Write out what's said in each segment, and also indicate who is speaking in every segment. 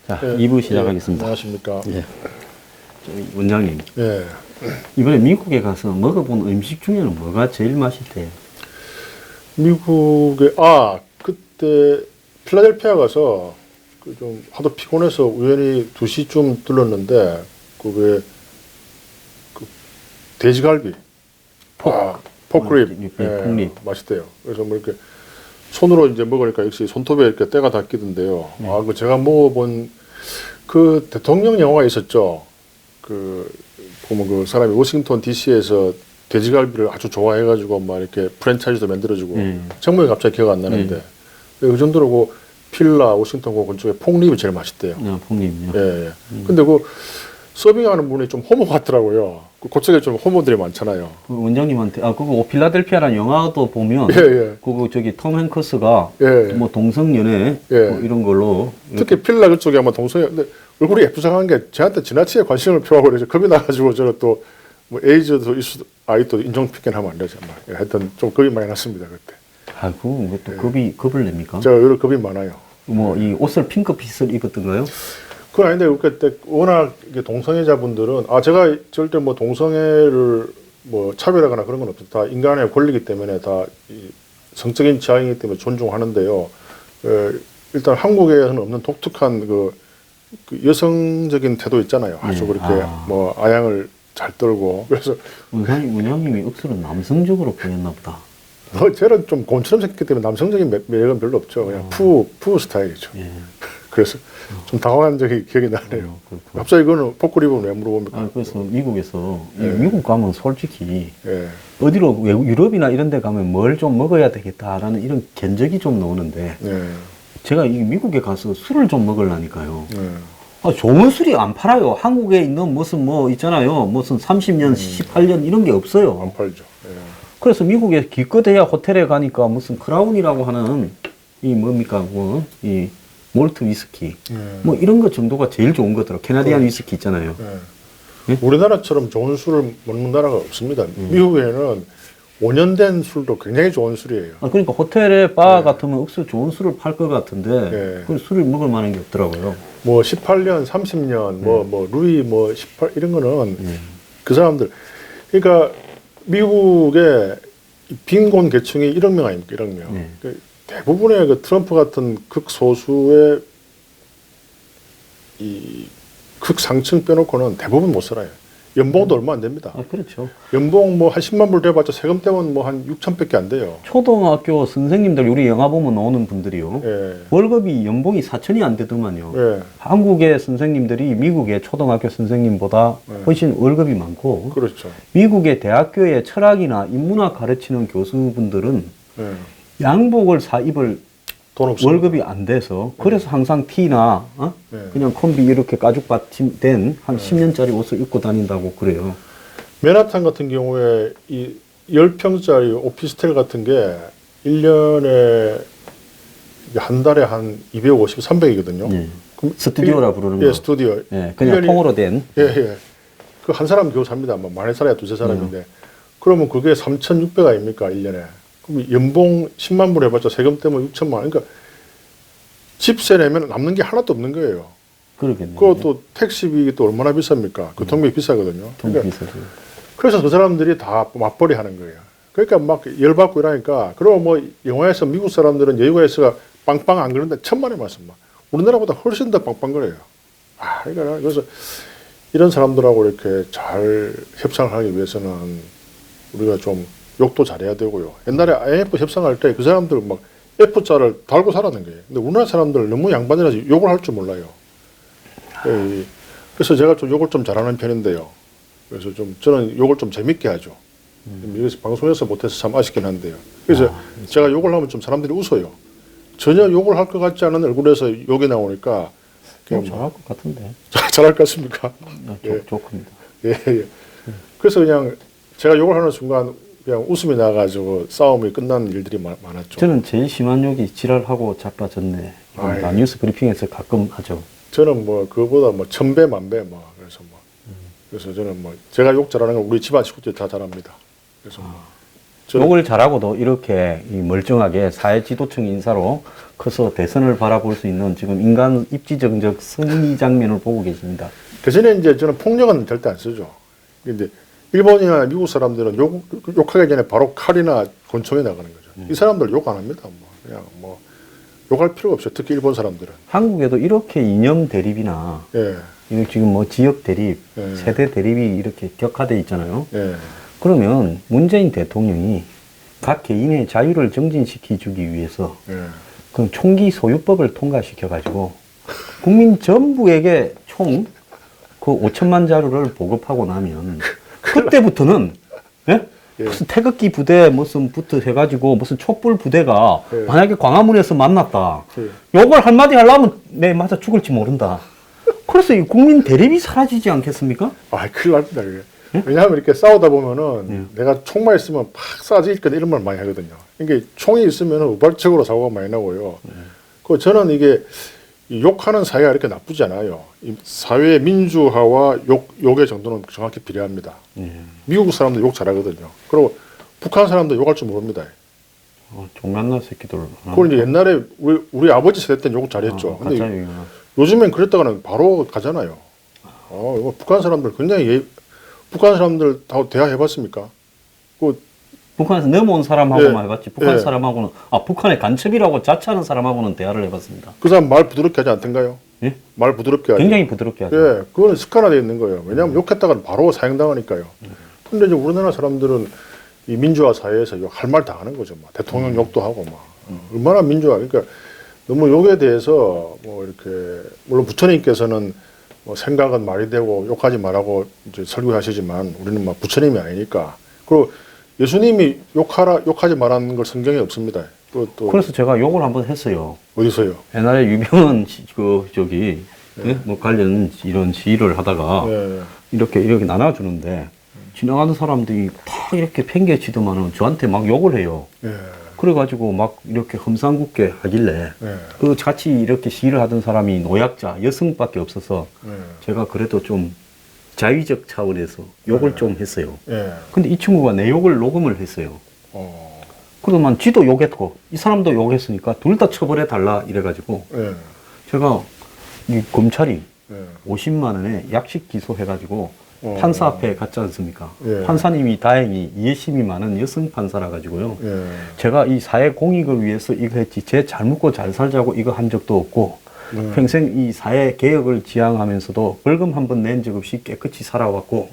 Speaker 1: 자, 2부 시작하겠습니다.
Speaker 2: 안녕하십니까.
Speaker 1: 예. 원장님.
Speaker 2: 예.
Speaker 1: 이번에 미국에 가서 먹어본 음식 중에는 뭐가 제일 맛있대요?
Speaker 2: 미국에, 그때 필라델피아 가서 그 좀 하도 피곤해서 우연히 2시쯤 들렀는데, 그게 그 돼지갈비. 포크립.
Speaker 1: 폭립.
Speaker 2: 맛있대요. 그래서 뭐 이렇게 손으로 이제 먹으니까 역시 손톱에 이렇게 때가 닿기던데요. 그 제가 먹어본 그 대통령 영화가 있었죠. 그 보면 그 사람이 워싱턴 DC에서 돼지갈비를 아주 좋아해가지고 막 이렇게 프랜차이즈도 만들어주고 정말 갑자기 기억 안 나는데 그 정도로 그 필라 워싱턴 그 근처에 폭립이 제일 맛있대요.
Speaker 1: 폭립이요.
Speaker 2: 예. 근데 그 서빙하는 분이 좀 호모 같더라고요. 그쪽에 좀 호모들이 많잖아요.
Speaker 1: 그 원장님한테 그거 필라델피아라는 영화도 보면 그거 저기 톰 행커스가 뭐 동성 연애 뭐 이런 걸로
Speaker 2: 특히 필라 그쪽에 아마 동성애 근데 얼굴이 예쁘장한 게 저한테 지나치게 관심을 표하고 그래서 겁이 나가지고 저는 또 뭐 에이즈도 아이도 인종피견하면 안 되죠. 하여튼 좀 겁이 많이 났습니다 그때.
Speaker 1: 왜 또 겁을 냅니까?
Speaker 2: 제가 여러 겁이 많아요.
Speaker 1: 뭐 이 옷을 핑크빛을 입었던가요?
Speaker 2: 그건 아닌데 그때 워낙 동성애자분들은 제가 절대 뭐 동성애를 뭐 차별하거나 그런 건 없어요. 다 인간의 권리이기 때문에 다 성적인 지향이기 때문에 존중하는데요. 일단 한국에서는 없는 독특한 그 여성적인 태도 있잖아요. 아주 그렇게 뭐 아양을 잘 떨고 그래서
Speaker 1: 원장님이 억수로 남성적으로 보였나 보다.
Speaker 2: 저는 좀 곰처럼 생겼기 때문에 남성적인 매력은 별로 없죠. 그냥 푸 스타일이죠.
Speaker 1: 예.
Speaker 2: 그래서 좀 당황한 적이 기억이 나네요. 갑자기 그거는 포크립은 왜 물어봅니까?
Speaker 1: 그래서 미국에서 미국 가면 솔직히
Speaker 2: 예.
Speaker 1: 어디로 유럽이나 이런 데 가면 뭘 좀 먹어야 되겠다라는 이런 견적이 좀 나오는데 제가 이 미국에 가서 술을 좀 먹으려니까요. 좋은 술이 안 팔아요. 한국에 있는 무슨 뭐 있잖아요. 무슨 30년, 18년 이런 게 없어요.
Speaker 2: 안 팔죠.
Speaker 1: 그래서 미국에 기껏해야 호텔에 가니까 무슨 크라운이라고 하는 이 뭡니까 이 몰트 위스키 뭐 이런 거 정도가 제일 좋은 거더라고요. 캐나디안 위스키 있잖아요.
Speaker 2: 우리나라처럼 좋은 술을 먹는 나라가 없습니다. 미국에는 5년 된 술도 굉장히 좋은 술이에요.
Speaker 1: 그러니까 호텔에 바 같으면 억수 좋은 술을 팔 것 같은데 그 술을 먹을 만한 게 없더라고요.
Speaker 2: 뭐 18년, 30년, 뭐 루이 뭐 18 이런 거는 그 사람들 그러니까 미국의 빈곤 계층이 1억 명 아닙니까? 1억 명. 대부분의 그 트럼프 같은 극소수의 이 극상층 빼놓고는 대부분 못 살아요. 연봉도 얼마 안 됩니다.
Speaker 1: 그렇죠.
Speaker 2: 연봉 뭐 한 10만 불 돼봤자 세금 떼면 뭐 한 6천밖에 안 돼요.
Speaker 1: 초등학교 선생님들 우리 영화 보면 나오는 분들이요. 월급이 연봉이 4천이 안 되더만요. 한국의 선생님들이 미국의 초등학교 선생님보다 훨씬 월급이 많고
Speaker 2: 그렇죠.
Speaker 1: 미국의 대학교의 철학이나 인문학 가르치는 교수분들은 양복을 사 입을 월급이 안 돼서 그래서 항상 티나 그냥 콤비 이렇게 가죽 받침된 한 10년짜리 옷을 입고 다닌다고 그래요.
Speaker 2: 맨하탄 같은 경우에 이 10평짜리 오피스텔 같은 게 1년에 한 달에 한 250, 300이거든요.
Speaker 1: 스튜디오라 부르는 거.
Speaker 2: 스튜디오.
Speaker 1: 그냥 통으로 된.
Speaker 2: 그 한 사람 겨우 삽니다. 많이 살아야 두세 사람인데. 그러면 그게 3,600 아닙니까? 1년에. 그럼 연봉 10만 불 해봤자 세금 때문에 6천만 원. 그러니까 집세 내면 남는 게 하나도 없는 거예요.
Speaker 1: 그러겠네요.
Speaker 2: 그것도 택시비 또 얼마나 비쌉니까? 교통비 비싸거든요. 그러니까 그래서 그 사람들이 다 맞벌이 하는 거예요. 그러니까 막 열받고 이러니까 그리고 뭐 영화에서 미국 사람들은 여유가 있어가 빵빵 안 그러는데 천만에 말씀 막 우리나라보다 훨씬 더 빵빵거려요. 그러니까 그래서 이런 사람들하고 이렇게 잘 협상을 하기 위해서는 우리가 좀 욕도 잘해야 되고요. 옛날에 IMF 협상할 때 그 사람들 막 F자를 달고 살았는 거예요. 근데 우리나라 사람들 너무 양반이라서 욕을 할 줄 몰라요. 그래서 제가 좀 욕을 좀 잘하는 편인데요. 그래서 좀 저는 욕을 좀 재밌게 하죠. 여기서 방송에서 못해서 참 아쉽긴 한데요. 그래서 제가 욕을 하면 좀 사람들이 웃어요. 전혀 욕을 할 것 같지 않은 얼굴에서 욕이 나오니까
Speaker 1: 잘할 것 같은데.
Speaker 2: 잘할 것 같습니까?
Speaker 1: 좋습니다.
Speaker 2: 그래서 그냥 제가 욕을 하는 순간 그냥 웃음이 나가지고 싸움이 끝나는 일들이 많았죠.
Speaker 1: 저는 제일 심한 욕이 지랄하고 자빠졌네.
Speaker 2: 아이.
Speaker 1: 뉴스 브리핑에서 가끔 하죠.
Speaker 2: 저는 뭐 그거보다 뭐 1000배 만배 뭐 그래서 뭐 그래서 저는 뭐 제가 욕 잘하는 건 우리 집안 식구들이 다 잘합니다. 그래서 뭐 저는
Speaker 1: 욕을 잘하고도 이렇게 이 멀쩡하게 사회 지도층 인사로 커서 대선을 바라볼 수 있는 지금 인간 입지정적 승리 장면을 보고 계십니다.
Speaker 2: 대신에 이제 저는 폭력은 절대 안 쓰죠. 근데 일본이나 미국 사람들은 욕하기 전에 바로 칼이나 권총이 나가는 거죠. 이 사람들 욕 안 합니다. 뭐 그냥 뭐 욕할 필요가 없어요. 특히 일본 사람들은.
Speaker 1: 한국에도 이렇게 이념 대립이나
Speaker 2: 예,
Speaker 1: 이거 지금 뭐 지역 대립,
Speaker 2: 예.
Speaker 1: 세대 대립이 이렇게 격화돼 있잖아요.
Speaker 2: 예.
Speaker 1: 그러면 문재인 대통령이 각 개인의 자유를 정진시키주기 위해서
Speaker 2: 예.
Speaker 1: 그 총기 소유법을 통과시켜가지고 국민 전부에게 총 그 5천만 자루를 보급하고 나면 그때부터는 예?
Speaker 2: 예.
Speaker 1: 무슨 태극기 부대 무슨 부터 해가지고 무슨 촛불 부대가
Speaker 2: 예.
Speaker 1: 만약에 광화문에서 만났다
Speaker 2: 예.
Speaker 1: 욕을 한마디 하려면 내 맞아 죽을지 모른다. 그래서 이 국민 대립이 사라지지 않겠습니까?
Speaker 2: 아, 큰일 납니다, 그게. 왜냐하면 이렇게 싸우다 보면은 내가 총만 있으면 팍 쏴질 거다 이런 말 많이 하거든요. 이게 총이 있으면 우발적으로 사고가 많이 나고요. 그 저는 이게 이 욕하는 사회가 이렇게 나쁘지 않아요. 이 사회의 민주화와 욕의 정도는 정확히 비례합니다. 미국 사람들 욕 잘하거든요. 그리고 북한 사람도 욕할 줄 모릅니다.
Speaker 1: 종갓나 새끼들.
Speaker 2: 그걸 이제 옛날에 우리 아버지 세대 때는 욕 잘했죠. 근데
Speaker 1: 가짜예요.
Speaker 2: 요즘엔 그랬다가는 바로 가잖아요. 이거 북한 사람들 굉장히 북한 사람들 다 대화해봤습니까?
Speaker 1: 북한에서 넘어온 사람하고만
Speaker 2: 예.
Speaker 1: 해봤지. 북한
Speaker 2: 예.
Speaker 1: 사람하고는 북한의 간첩이라고 자처하는 사람하고는 대화를 해봤습니다.
Speaker 2: 그 사람 말 부드럽게 하지 않던가요?
Speaker 1: 예?
Speaker 2: 말 부드럽게 하죠.
Speaker 1: 굉장히 부드럽게 하죠.
Speaker 2: 예, 그거는 습관화되어 있는 거예요. 왜냐하면 욕했다가 바로 사형당하니까요. 근데 이제 우리나라 사람들은 이 민주화 사회에서 할 말 다 하는 거죠. 막 대통령 욕도 하고 막 얼마나 민주화. 그러니까 너무 욕에 대해서 뭐 이렇게 물론 부처님께서는 뭐 생각은 말이 되고 욕하지 말라고 이제 설교하시지만 우리는 막 부처님이 아니니까. 그리고 예수님이 욕하지 말라는 걸 성경에 없습니다. 또
Speaker 1: 그래서 제가 욕을 한번 했어요.
Speaker 2: 어디서요?
Speaker 1: 옛날에 유병헌 뭐 관련 이런 시위를 하다가
Speaker 2: 예.
Speaker 1: 이렇게 나눠주는데 지나가는 사람들이 다 이렇게 팽개치더만은 저한테 막 욕을 해요.
Speaker 2: 예.
Speaker 1: 그래가지고 막 이렇게 험상궂게 하길래
Speaker 2: 예.
Speaker 1: 그 같이 이렇게 시위를 하던 사람이 노약자 여성밖에 없어서
Speaker 2: 예.
Speaker 1: 제가 그래도 좀 자위적 차원에서 욕을 좀 했어요.
Speaker 2: 예.
Speaker 1: 근데 이 친구가 내 욕을 녹음을 했어요.
Speaker 2: 어.
Speaker 1: 그러면 지도 욕했고 이 사람도 욕했으니까 둘 다 처벌해 달라 이래가지고
Speaker 2: 예.
Speaker 1: 제가 이 검찰이
Speaker 2: 예.
Speaker 1: 50만 원에 약식 기소해가지고
Speaker 2: 어.
Speaker 1: 판사 앞에 갔지 않습니까?
Speaker 2: 예.
Speaker 1: 판사님이 다행히 이해심이 많은 여성 판사라 가지고요.
Speaker 2: 예.
Speaker 1: 제가 이 사회 공익을 위해서 이거 했지 제 잘 먹고 잘 살자고 이거 한 적도 없고 평생 이 사회 개혁을 지향하면서도 벌금 한 번 낸 적 없이 깨끗이 살아왔고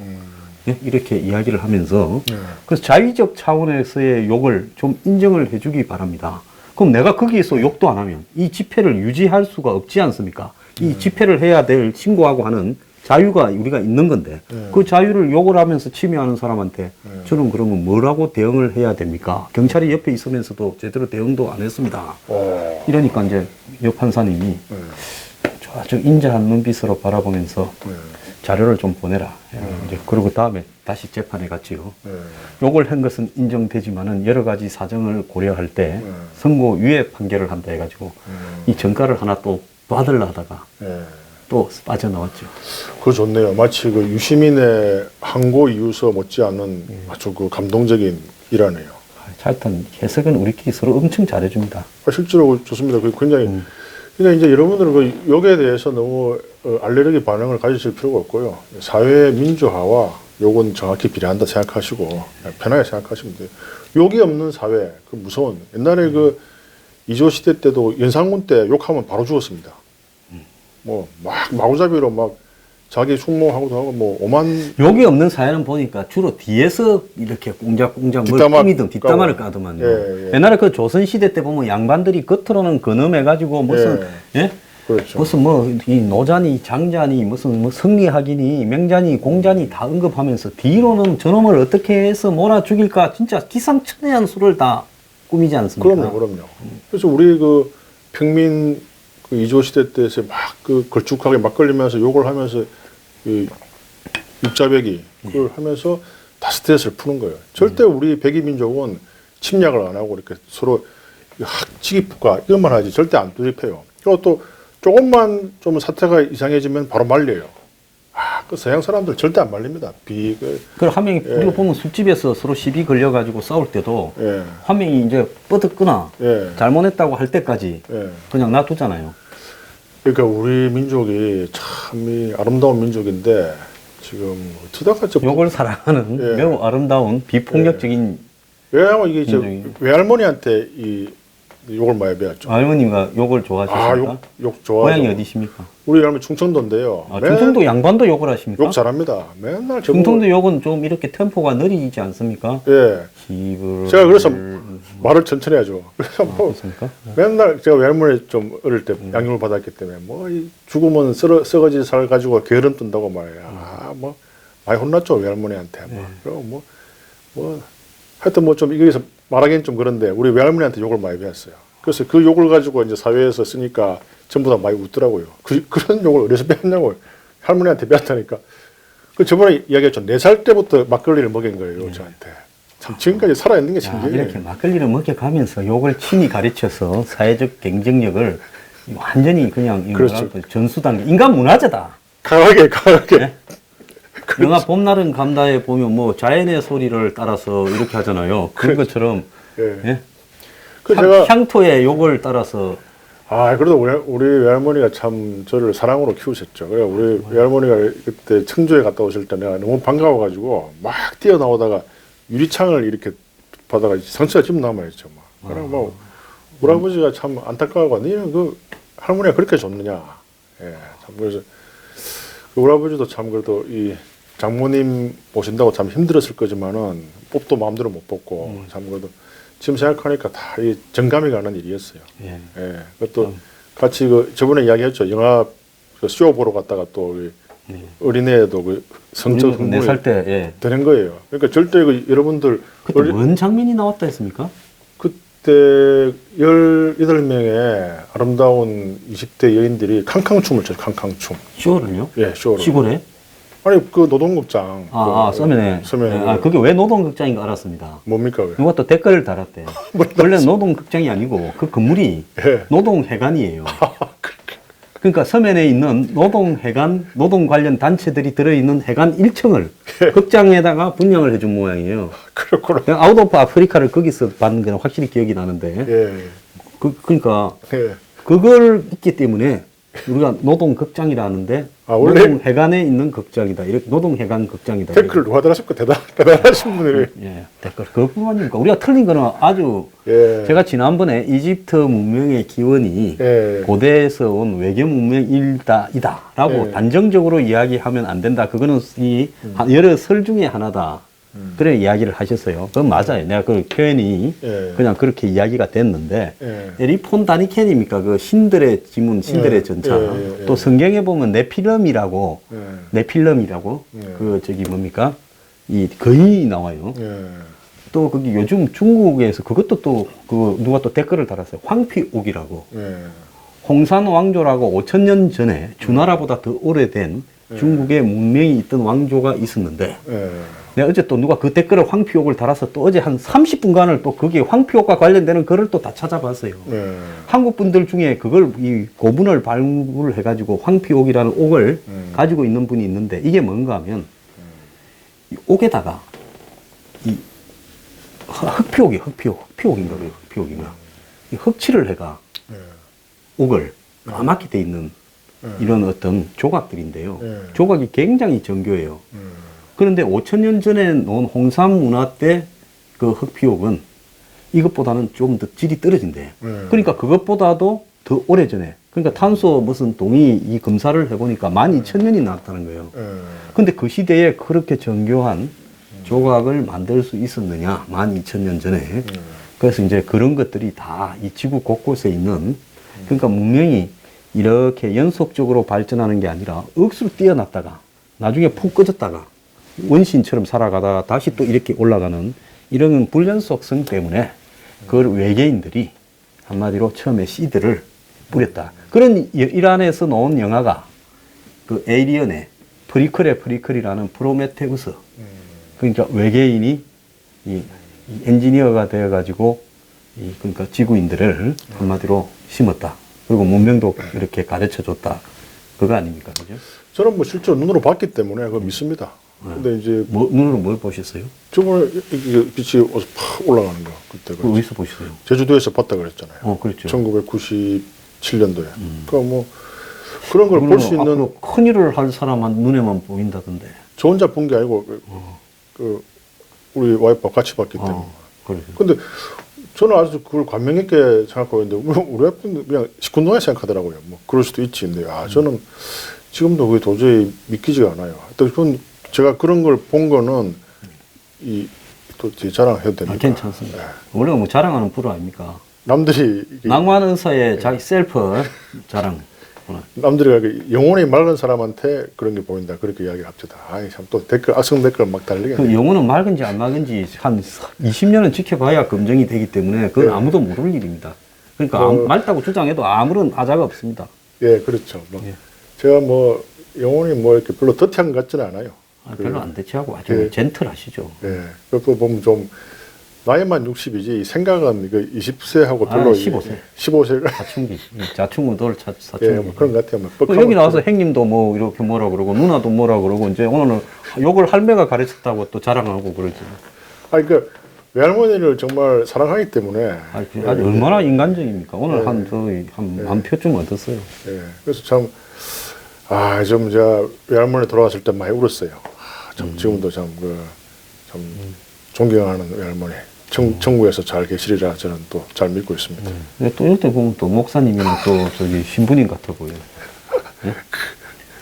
Speaker 1: 예? 이렇게 이야기를 하면서 그래서 자위적 차원에서의 욕을 좀 인정을 해주기 바랍니다. 그럼 내가 거기에서 욕도 안 하면 이 집회를 유지할 수가 없지 않습니까? 이 집회를 해야 될 신고하고 하는 자유가 우리가 있는 건데 그 자유를 욕을 하면서 침해하는 사람한테 저는 그러면 뭐라고 대응을 해야 됩니까? 경찰이 옆에 있으면서도 제대로 대응도 안 했습니다. 이러니까 이제 옆 판사님이 저 인자한 눈빛으로 바라보면서 자료를 좀 보내라. 이제 그리고 다음에 다시 재판에 갔지요. 욕을 한 것은 인정되지만은 여러 가지 사정을 고려할 때 선고 유예 판결을 한다 해가지고 이 전가를 하나 또 받으려 하다가 또 빠져나왔죠.
Speaker 2: 그거 좋네요. 마치 그 유시민의 항고 이유서 못지않은 아주 그 감동적인 일화네요.
Speaker 1: 하여튼 해석은 우리끼리 서로 엄청 잘해줍니다.
Speaker 2: 실제로 좋습니다. 그 굉장히. 그러니까 이제 여러분들은 그 욕에 대해서 너무 알레르기 반응을 가지실 필요가 없고요. 사회 민주화와 욕은 정확히 비례한다 생각하시고 편하게 생각하시면 돼요. 욕이 없는 사회, 그 무서운. 옛날에 그 이조 시대 때도 연산군 때 욕하면 바로 죽었습니다. 뭐 막 마구잡이로 막 자기 숙모하고도 하고 뭐 오만
Speaker 1: 욕이 없는 사회는 보니까 주로 뒤에서 이렇게 꽁장꽁장 뭘 꾸미든 뒷담화를 까더만요.
Speaker 2: 예.
Speaker 1: 옛날에 그 조선시대 때 보면 양반들이 겉으로는 근엄해가지고 무슨 예?
Speaker 2: 그렇죠.
Speaker 1: 무슨 뭐 이 노자니 장자니 무슨 뭐 성리학이니 맹자니 공자니 다 언급하면서 뒤로는 저놈을 어떻게 해서 몰아 죽일까 진짜 기상천외한 수를 다 꾸미지 않습니까?
Speaker 2: 그럼요. 그래서 우리 그 평민 그 이조 시대 때에서 막 그 걸쭉하게 막 걸리면서 욕을 하면서 이 육자배기 그걸 하면서 스트레스를 푸는 거예요. 절대 우리 백이 민족은 침략을 안 하고 이렇게 서로 학치기가 이것만 하지 절대 안 두립해요. 그리고 또 조금만 좀 사태가 이상해지면 바로 말려요. 그 서양 사람들 절대 안 말립니다.
Speaker 1: 그 한 명이 우리가 보면 술집에서 서로 시비 걸려가지고 싸울 때도 한 명이 이제 뻗었거나 잘못했다고 할 때까지 그냥 놔두잖아요.
Speaker 2: 그러니까 우리 민족이 참 아름다운 민족인데 지금 어쩌다가
Speaker 1: 욕을 사랑하는 매우 아름다운 비폭력적인
Speaker 2: 왜냐면 이게 이제 외할머니한테 이 욕을 많이 배웠죠.
Speaker 1: 할머니가 욕을 좋아하셨습니까?
Speaker 2: 욕 좋아하죠.
Speaker 1: 고향이 어디십니까?
Speaker 2: 우리 할머니 충청도인데요.
Speaker 1: 충청도 양반도 욕을 하십니까?
Speaker 2: 욕 잘합니다. 맨날
Speaker 1: 충청도 욕은 좀 이렇게 템포가 느리지 않습니까?
Speaker 2: 예. 제가 그래서 말을 천천히 하죠. 그래서 뭐 맨날 제가 외할머니 좀 어릴 때 양육을 받았기 때문에 뭐 죽으면 썩어지 살 가지고 게으름 뜬다고 말이야. 뭐 많이 혼났죠 외할머니한테. 그리고 뭐 하여튼 뭐 좀 여기서 말하기는 좀 그런데 우리 외할머니한테 욕을 많이 배웠어요. 그래서 그 욕을 가지고 이제 사회에서 쓰니까 전부 다 많이 웃더라고요. 그런 욕을 어디서 배웠냐고 할머니한테 배웠다니까. 그 저번에 이야기했죠. 4살 때부터 막걸리를 먹인 거예요, 저한테. 참 지금까지 살아있는 게 신기해요.
Speaker 1: 이렇게 막걸리를 먹여가면서 욕을 친히 가르쳐서 사회적 경쟁력을 완전히 그냥
Speaker 2: 그렇죠.
Speaker 1: 전수 단계 인간 문화재다.
Speaker 2: 강하게.
Speaker 1: 네? 영화 봄날은 감다에 보면 뭐 자연의 소리를 따라서 이렇게 하잖아요. 그런 것처럼 예? 향토의 욕을 따라서
Speaker 2: 그래도 우리 외할머니가 참 저를 사랑으로 키우셨죠. 그래 우리 외할머니가 그때 청주에 갔다 오실 때 내가 너무 반가워가지고 막 뛰어나오다가 유리창을 이렇게 받아가 상처가 좀 남아있죠. 그래 뭐 우리 아버지가 참 안타까워하고 너는 그 할머니가 그렇게 좋느냐. 참 그래서 우리 아버지도 참 그래도 이 장모님 모신다고 참 힘들었을 거지만은 뽑도 마음대로 못 뽑고 참 그래도 지금 생각하니까 다 이 정감이 가는 일이었어요. 그것도 같이 저번에 이야기했죠. 영화 쇼 보러 갔다가 또 어린애도 그 성적 흥분이
Speaker 1: 4살 때
Speaker 2: 되는 거예요. 그러니까 절대 여러분들
Speaker 1: 그때 뭔 장면이 나왔다 했습니까?
Speaker 2: 그때 18명의 아름다운 20대 여인들이 캉캉춤을 춰요. 캉캉춤.
Speaker 1: 쇼를요?
Speaker 2: 쇼를.
Speaker 1: 시골에?
Speaker 2: 아니 그 노동극장.
Speaker 1: 서면에. 그게 왜 노동극장인 거 알았습니다.
Speaker 2: 뭡니까 왜?
Speaker 1: 누가 또 댓글을 달았대요. 원래 노동극장이 아니고 그 건물이 노동회관이에요. 그러니까 서면에 있는 노동회관, 노동 관련 단체들이 들어있는 회관 1층을 극장에다가 분양을 해준 모양이에요.
Speaker 2: 그렇구나.
Speaker 1: 아웃 오브 아프리카를 거기서 봤는 게 확실히 기억이 나는데. 그러니까 그걸 있기 때문에 우리가 노동극장이라는데
Speaker 2: 원래
Speaker 1: 노동회관에 있는 극장이다. 이렇게 노동회관 극장이다.
Speaker 2: 댓글 누가 달았을까? 대단하신 분들이.
Speaker 1: 댓글 그것뿐만입니까? 우리가 틀린 거는 아주 제가 지난번에 이집트 문명의 기원이 고대에서 온 외계 문명이다라고 단정적으로 이야기하면 안 된다. 그거는 이 여러 설 중에 하나다. 그래 이야기를 하셨어요. 그건 맞아요. 내가 그 표현이 그냥 그렇게 이야기가 됐는데 리폰 다니켄입니까? 그 신들의 지문, 신들의 전차. 또 성경에 보면 네필름이라고 그 저기 뭡니까? 이 거인이 나와요. 또 거기 요즘 중국에서 그것도 또 그 누가 또 댓글을 달았어요. 황피옥이라고. 홍산 왕조라고 5,000년 전에 주나라보다 더 오래된 중국의 문명이 있던 왕조가 있었는데 내가 어제 또 누가 그 댓글을 황피옥을 달아서 또 어제 한 30분간을 또 거기에 황피옥과 관련되는 글을 또 다 찾아봤어요. 한국 분들 중에 그걸 이 고분을 발굴을 해가지고 황피옥이라는 옥을 가지고 있는 분이 있는데 이게 뭔가 하면 이 옥에다가 이 흑피옥인가 이 흑칠을 해가 옥을 까맣게 돼 있는 이런 어떤 조각들인데요. 조각이 굉장히 정교해요. 그런데 5,000년 전에 놓은 홍산 문화 때 그 흑피옥은 이것보다는 좀 더 질이 떨어진대. 그러니까 그것보다도 더 오래전에, 그러니까 탄소 무슨 동이 이 검사를 해보니까 12,000년이 나왔다는 거예요. 근데 그 시대에 그렇게 정교한 조각을 만들 수 있었느냐, 12,000년 전에. 그래서 이제 그런 것들이 다 이 지구 곳곳에 있는, 그러니까 문명이 이렇게 연속적으로 발전하는 게 아니라 억수로 뛰어났다가 나중에 푹 꺼졌다가 원신처럼 살아가다가 다시 또 이렇게 올라가는 이런 불연속성 때문에 그걸 외계인들이 한마디로 처음에 씨드를 뿌렸다. 그런 이란에서 나온 영화가 그 에이리언의 프리퀄이라는 프로메테우스. 그러니까 외계인이 이 엔지니어가 되어가지고 그러니까 지구인들을 한마디로 심었다. 그리고 문명도 이렇게 가르쳐줬다. 그거 아닙니까, 그죠?
Speaker 2: 저는 뭐 실제로 눈으로 봤기 때문에 그거 믿습니다. 근데 이제
Speaker 1: 눈으로 뭘 보셨어요?
Speaker 2: 저번에 이게 빛이 어서 팍 올라가는 거 그때
Speaker 1: 그 어디서 보셨어요?
Speaker 2: 제주도에서 봤다 그랬잖아요.
Speaker 1: 그렇죠.
Speaker 2: 1997년도에. 그러니까 뭐 그런 걸 볼 수 있는
Speaker 1: 큰 일을 할 사람한 눈에만 보인다던데.
Speaker 2: 저 혼자 본 게 아니고 그 우리 와이프와 같이 봤기 때문에.
Speaker 1: 그래요.
Speaker 2: 근데 저는 아주 그걸 감명 있게 생각하고 있는데 우리 와이프는 그냥 시큰둥하게 생각하더라고요. 뭐 그럴 수도 있지. 근데 저는 지금도 그게 도저히 믿기지가 않아요. 또 그건 제가 그런 걸 본 거는 또 제 자랑해도 됩니까?
Speaker 1: 괜찮습니다. 원래 뭐 자랑하는 프로 아닙니까?
Speaker 2: 남들이
Speaker 1: 낭만 의사의 자기 셀프 자랑.
Speaker 2: 남들이 영혼이 맑은 사람한테 그런 게 보인다 그렇게 이야기를 합시다. 아이 참 또 댓글 악성 댓글 막 달리게.
Speaker 1: 그 영혼은 맑은지 안 맑은지 한 20년은 지켜봐야 검증이 되기 때문에 그건 아무도 모를 일입니다. 그러니까 맑다고 주장해도 아무런 아자가 없습니다.
Speaker 2: 예, 그렇죠. 제가 뭐 영혼이 뭐 이렇게 별로 더티한 것 같지는 않아요.
Speaker 1: 별로 안 대치하고 아주 젠틀하시죠.
Speaker 2: 예, 그거 보면 좀 나이만 60이지 생각은 이거 20세하고 별로
Speaker 1: 15세.
Speaker 2: 15세가
Speaker 1: 사춘기, 자충우돌 사춘기.
Speaker 2: 예, 뭐 그런 것 같아요.
Speaker 1: 여기 나와서 형님도 뭐 이렇게 뭐라 그러고 누나도 뭐라 그러고 이제 오늘은 욕을 할매가 가르쳤다고 또 자랑하고 그러지.
Speaker 2: 그 외할머니를 정말 사랑하기 때문에.
Speaker 1: 아주 얼마나 인간적입니까? 오늘 한 표쯤 얻었어요.
Speaker 2: 예, 그래서 참 좀 제가 외할머니 돌아갔을 때 많이 울었어요. 참 지금도 참 존경하는 외할머니. 천국에서 잘 계시리라 저는 또 잘 믿고 있습니다.
Speaker 1: 또 이럴 때 보면 또 목사님이나 또 저기 신부님 같아 보여요. 네?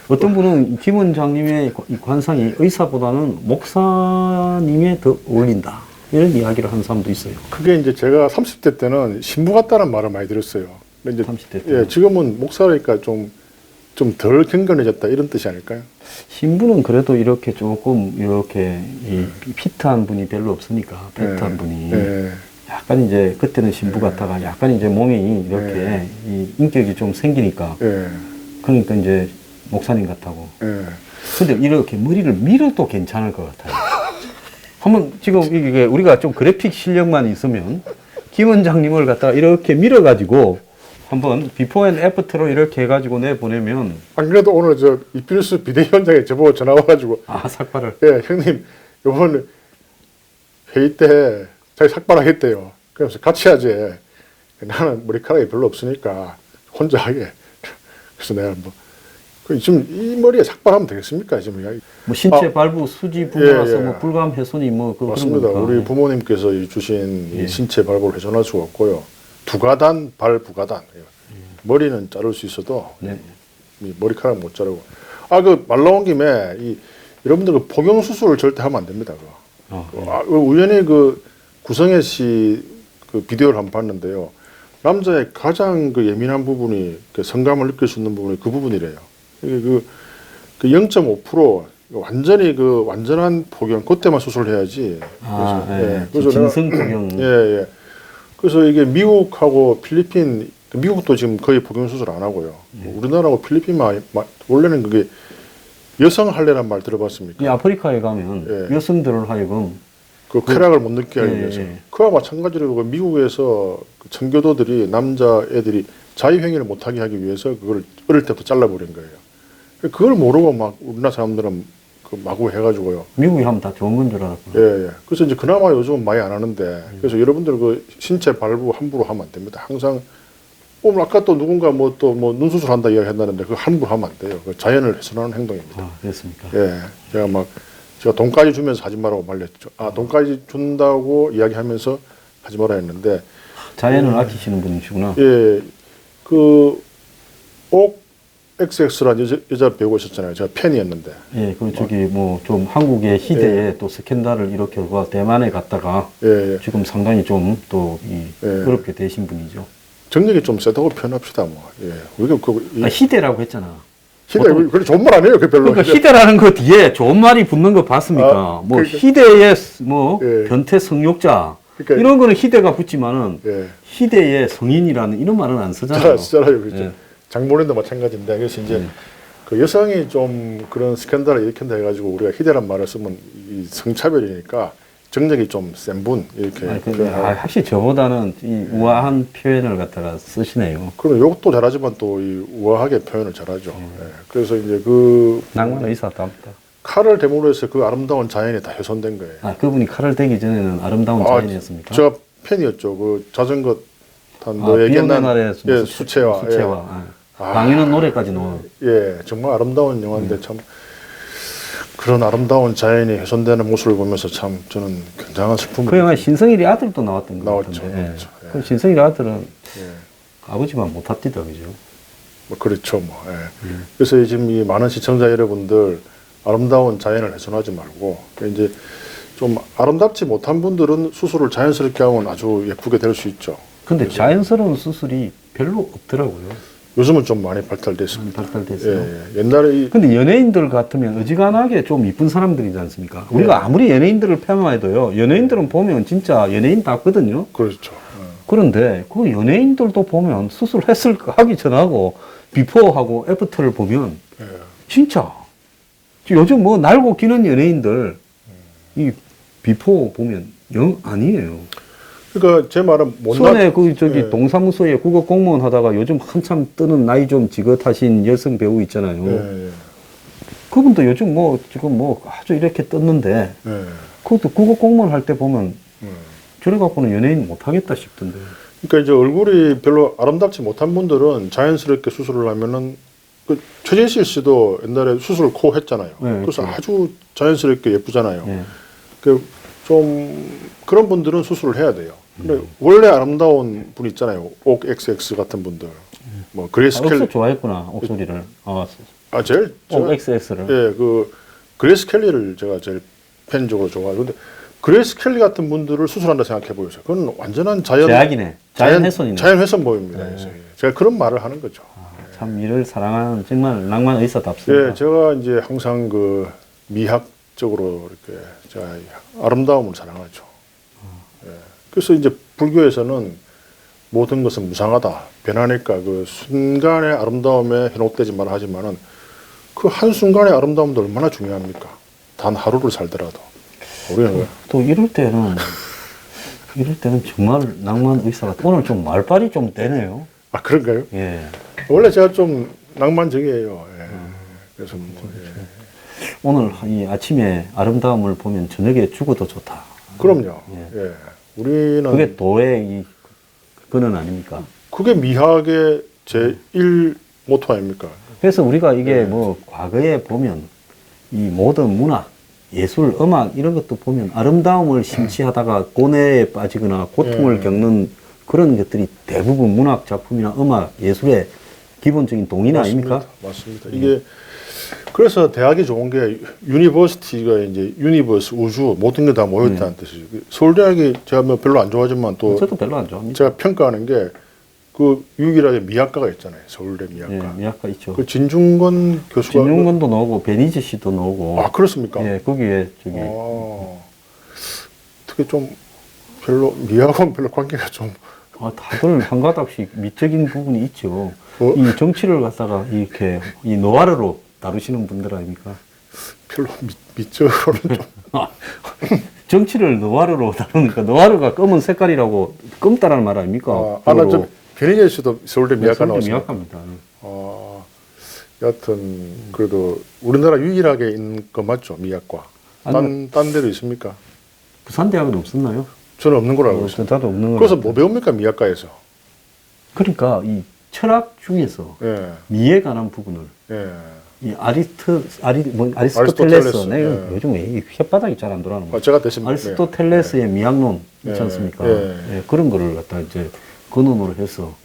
Speaker 1: 어떤 분은 김 원장님의 이 관상이 의사보다는 목사님에 더 어울린다. 이런 이야기를 하는 사람도 있어요.
Speaker 2: 그게 이제 제가 30대 때는 신부 같다는 말을 많이 들었어요. 근데 이제
Speaker 1: 30대 때.
Speaker 2: 예, 지금은 목사니까 좀 덜 경건해졌다 이런 뜻이 아닐까요?
Speaker 1: 신부는 그래도 이렇게 조금 이렇게 이 피트한 분이 별로 없으니까 피트한 분이 약간 이제 그때는 신부 같다가 약간 이제 몸이 이렇게 이 인격이 좀 생기니까 그러니까 이제 목사님 같다고. 근데 이렇게 머리를 밀어도 괜찮을 것 같아요. 한번 지금 이게 우리가 좀 그래픽 실력만 있으면 김 원장님을 갖다가 이렇게 밀어가지고 한번 비포 앤 애프터로 이렇게 해가지고 내보내면.
Speaker 2: 안 그래도 오늘 저 이필수 비대위원장이 저보고 전화 와가지고
Speaker 1: 삭발을.
Speaker 2: 예, 형님 이번 회의 때 자기 삭발하겠대요. 그래서 같이 하지. 나는 머리카락이 별로 없으니까 혼자 하게. 그래서 내가 지금 이 머리에 삭발하면 되겠습니까? 지금
Speaker 1: 뭐 신체 발부 수지 부분에서 뭐 불감 훼손이 뭐
Speaker 2: 맞습니다. 우리 부모님께서 주신 이 신체 발부를 훼손할 수가 없고요. 두가단 발 부가단. 머리는 자를 수 있어도 이 머리카락 못 자르고. 그 말 나온 김에 여러분들 그 포경 수술을 절대 하면 안 됩니다. 우연히 구성애 씨 그 비디오를 한번 봤는데요. 남자의 가장 예민한 부분이 성감을 느낄 수 있는 부분이 그 부분이래요. 이게 0.5% 완전히 완전한 포경 그때만 수술을 해야지.
Speaker 1: 그래서 진성 포경.
Speaker 2: 그래서 이게 미국하고 필리핀, 미국도 지금 거의 포경 수술 안 하고요. 우리나라하고 필리핀만 원래는 그게 여성 할례란 말 들어봤습니까?
Speaker 1: 이 아프리카에 가면 여성들을 하여금
Speaker 2: 그 쾌락을 못 느끼게 하기 위해서. 그와 마찬가지로 미국에서 청교도들이 남자 애들이 자유행위를 못하게 하기 위해서 그걸 어릴 때부터 잘라버린 거예요. 그걸 모르고 막 우리나라 사람들은 마구 해가지고요.
Speaker 1: 미국이 하면 다 좋은 건 줄 알았고.
Speaker 2: 그래서 이제 그나마 요즘은 많이 안 하는데 그래서 여러분들 신체 발부 함부로 하면 안 됩니다. 항상 아까 또 누군가 눈 수술한다 이야기 한다는데 그거 함부로 하면 안 돼요. 그 자연을 훼손하는 행동입니다.
Speaker 1: 그렇습니까?
Speaker 2: 제가 돈까지 주면서 하지 말라고 말렸죠. 돈까지 준다고 이야기하면서 하지 말라 했는데.
Speaker 1: 자연을 아끼시는 분이시구나.
Speaker 2: 옥 XX라는 여자 배우가 있었잖아요. 제가 팬이었는데.
Speaker 1: 저기 좀 한국의 희대에 또 스캔들을 일으켜서 대만에 갔다가 지금 상당히 좀 또 어렵게 되신 분이죠.
Speaker 2: 정력이 좀 세다고 표현합시다. 우리가
Speaker 1: 희대라고 했잖아.
Speaker 2: 희대, 그래 좋은 말 아니에요, 그 별로.
Speaker 1: 그러니까 희대라는 거 뒤에 좋은 말이 붙는 거 봤습니까? 희대의 변태 성욕자. 그러니까, 이런 거는 희대가 붙지만은 희대의 성인이라는 이런 말은 안 쓰잖아요.
Speaker 2: 쓰잖아요, 그렇죠. 장모님도 마찬가지인데 그래서 이제 그 여성이 좀 그런 스캔들을 일으킨다 해가지고 우리가 희대란 말을 쓰면 이 성차별이니까 정력이 좀 센 분 이렇게.
Speaker 1: 확실히 저보다는 이 우아한 표현을 갖다가 쓰시네요.
Speaker 2: 그럼 욕도 잘하지만 또 이 우아하게 표현을 잘하죠. 예. 그래서 이제 그
Speaker 1: 낭만 의사답니다.
Speaker 2: 칼을 대물로 해서 그 아름다운 자연이 다 훼손된 거예요.
Speaker 1: 그분이 칼을 대기 전에는 아름다운 자연이었습니까?
Speaker 2: 제가 팬이었죠. 그 자전거 탄 너에게 난 예, 수채화. 예.
Speaker 1: 왕이는 노래까지 넣어.
Speaker 2: 예, 정말 아름다운 영화인데 참 그런 아름다운 자연이 훼손되는 모습을 보면서 참 저는 굉장한 슬픔을.
Speaker 1: 그 영화에 신성일이 아들도 나왔던 것
Speaker 2: 나왔죠.
Speaker 1: 같은데.
Speaker 2: 나왔죠. 예.
Speaker 1: 그 신성일 아들은
Speaker 2: 예.
Speaker 1: 아버지만 못합디다, 그죠?
Speaker 2: 뭐 그렇죠, 뭐. 예. 그래서 지금 이 많은 시청자 여러분들 아름다운 자연을 훼손하지 말고 이제 좀 아름답지 못한 분들은 수술을 자연스럽게 하면 아주 예쁘게 될 수 있죠.
Speaker 1: 근데 자연스러운 수술이 별로 없더라고요.
Speaker 2: 요즘은 좀 많이 발달됐습니다.
Speaker 1: 발달됐어요.
Speaker 2: 예, 옛날에
Speaker 1: 근데 연예인들 같으면 어지간하게 좀 이쁜 사람들이지 않습니까? 우리가 아무리 연예인들을 폄하해도요, 연예인들은 보면 진짜 연예인답거든요.
Speaker 2: 그렇죠.
Speaker 1: 그런데 그 연예인들도 보면 수술했을 하기 전하고 비포하고 애프터를 보면
Speaker 2: 예.
Speaker 1: 진짜 요즘 뭐 날고 기는 연예인들 이 비포 보면 영 아니에요.
Speaker 2: 그러니까 제 말은
Speaker 1: 손에 그 저기
Speaker 2: 예.
Speaker 1: 동사무소에 국어 공무원 하다가 요즘 한참 뜨는 나이 좀 지긋하신 여성 배우 있잖아요.
Speaker 2: 예, 예.
Speaker 1: 그분도 요즘 뭐 지금 뭐 아주 이렇게 떴는데
Speaker 2: 예.
Speaker 1: 그것도 국어 공무원 할 때 보면
Speaker 2: 예.
Speaker 1: 저래 갖고는 연예인 못 하겠다 싶던데.
Speaker 2: 그러니까 이제 얼굴이 별로 아름답지 못한 분들은 자연스럽게 수술을 하면은 그 최진실 씨도 옛날에 수술 코 했잖아요.
Speaker 1: 네,
Speaker 2: 그래서
Speaker 1: 그렇죠.
Speaker 2: 아주 자연스럽게 예쁘잖아요.
Speaker 1: 예.
Speaker 2: 그 좀 그런 분들은 수술을 해야 돼요. 근데 원래 아름다운 분 있잖아요. 옥 XX 같은 분들. 뭐 그레이스 켈리.
Speaker 1: 억수 좋아했구나 옥소리를.
Speaker 2: 제일
Speaker 1: XX를.
Speaker 2: 예, 그 그레이스 켈리를 제가 제일 팬적으로 좋아해요. 근데 그레이스 켈리 같은 분들을 수술한다 생각해 보세요. 그건 완전한
Speaker 1: 제약이네. 자연 훼손이네.
Speaker 2: 자연 훼손 보입니다. 그래서 제가 그런 말을 하는 거죠.
Speaker 1: 참 이를 사랑하는 정말 낭만 의사답습니다.
Speaker 2: 예, 제가 이제 항상 그 미학적으로 이렇게 제가 아름다움을 사랑하죠. 예. 그래서 이제 불교에서는 모든 것은 무상하다, 변하니까 그 순간의 아름다움에 현혹되지 말아 하지만은 그 한순간의 아름다움도 얼마나 중요합니까? 단 하루를 살더라도. 우리는
Speaker 1: 또 이럴 때는 정말 낭만 의사가 오늘 좀 말빨이 좀 되네요.
Speaker 2: 아, 그런가요?
Speaker 1: 예.
Speaker 2: 원래 제가 좀 낭만적이에요. 예. 그래서 뭐, 예.
Speaker 1: 오늘 이 아침에 아름다움을 보면 저녁에 죽어도 좋다.
Speaker 2: 그럼요.
Speaker 1: 예.
Speaker 2: 예. 우리는
Speaker 1: 그게 도의 이 근원 아닙니까?
Speaker 2: 그게 미학의 제1 모토 아닙니까?
Speaker 1: 그래서 우리가 이게 뭐 과거에 보면 이 모든 문학, 예술, 음악 이런 것도 보면 아름다움을 심취하다가 고뇌에 빠지거나 고통을 겪는 그런 것들이 대부분 문학 작품이나 음악, 예술의 기본적인 동인 아닙니까?
Speaker 2: 맞습니다. 이게 그래서 대학이 좋은 게 유니버시티가 이제 유니버스 우주 모든 게 다 모였다는 뜻이죠. 서울대학이 제가 뭐 별로 안 좋아하지만 또
Speaker 1: 저도 별로 안 좋아합니다.
Speaker 2: 제가 평가하는 게 그 유일하게 미학과가 있잖아요. 서울대 미학과.
Speaker 1: 예, 미학과 있죠.
Speaker 2: 그 진중권 교수가
Speaker 1: 진용건도 나오고 베니지 씨도 나오고.
Speaker 2: 아, 그렇습니까?
Speaker 1: 예, 거기에 저기
Speaker 2: 어떻게 좀 별로 미학은 별로 관계가 좀
Speaker 1: 다들 한 가닥씩 미적인 부분이 있죠.
Speaker 2: 어?
Speaker 1: 이 정치를 갖다가 이렇게 이 노화르로 다루시는 분들 아닙니까?
Speaker 2: 별로 미적으로는 좀
Speaker 1: 정치를 노화르로 다루니까 노화르가 검은 색깔이라고 검다라는 말 아닙니까?
Speaker 2: 나좀 변희재 씨도 서울대 미학과 나왔습니다.
Speaker 1: 미학과입니다.
Speaker 2: 여하튼 그래도 우리나라 유일하게 있는 거 맞죠? 미학과. 딴 데도 있습니까?
Speaker 1: 부산대학은 없었나요?
Speaker 2: 저는 없는 걸로 알고 있어요.
Speaker 1: 저도 없는
Speaker 2: 그래서
Speaker 1: 걸로
Speaker 2: 뭐 배웁니까 미학과에서?
Speaker 1: 그러니까 이 철학 중에서
Speaker 2: 예,
Speaker 1: 미에 관한 부분을
Speaker 2: 예.
Speaker 1: 이 아리스토텔레스.
Speaker 2: 아리스토텔레스.
Speaker 1: 내가
Speaker 2: 예.
Speaker 1: 요즘 왜 혓바닥이 잘 안 돌아가는 거야?
Speaker 2: 제가 대신
Speaker 1: 아리스토텔레스의 미학론 있지
Speaker 2: 예.
Speaker 1: 않습니까?
Speaker 2: 예.
Speaker 1: 예, 그런 거를 갖다 이제 근원으로 해서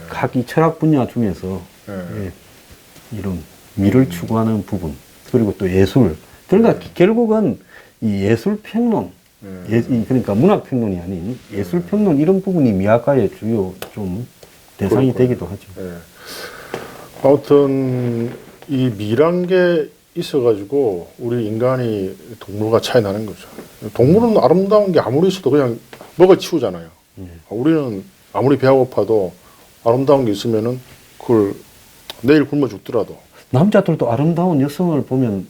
Speaker 1: 각 이 철학 분야 중에서 예, 이런 미를 추구하는 부분 그리고 또 예술 그러니까 결국은 이 예술 평론 그러니까 문학 평론이 아닌 예술 평론 이런 부분이 미학과의 주요 좀 대상이 되기도 하죠.
Speaker 2: 예. 아무튼 이 미란 게 있어가지고 우리 인간이 동물과 차이 나는 거죠. 동물은 아름다운 게 아무리 있어도 그냥 먹어 치우잖아요. 우리는 아무리 배가 고파도 아름다운 게 있으면은 그걸 내일 굶어 죽더라도
Speaker 1: 남자들도 아름다운 여성을 보면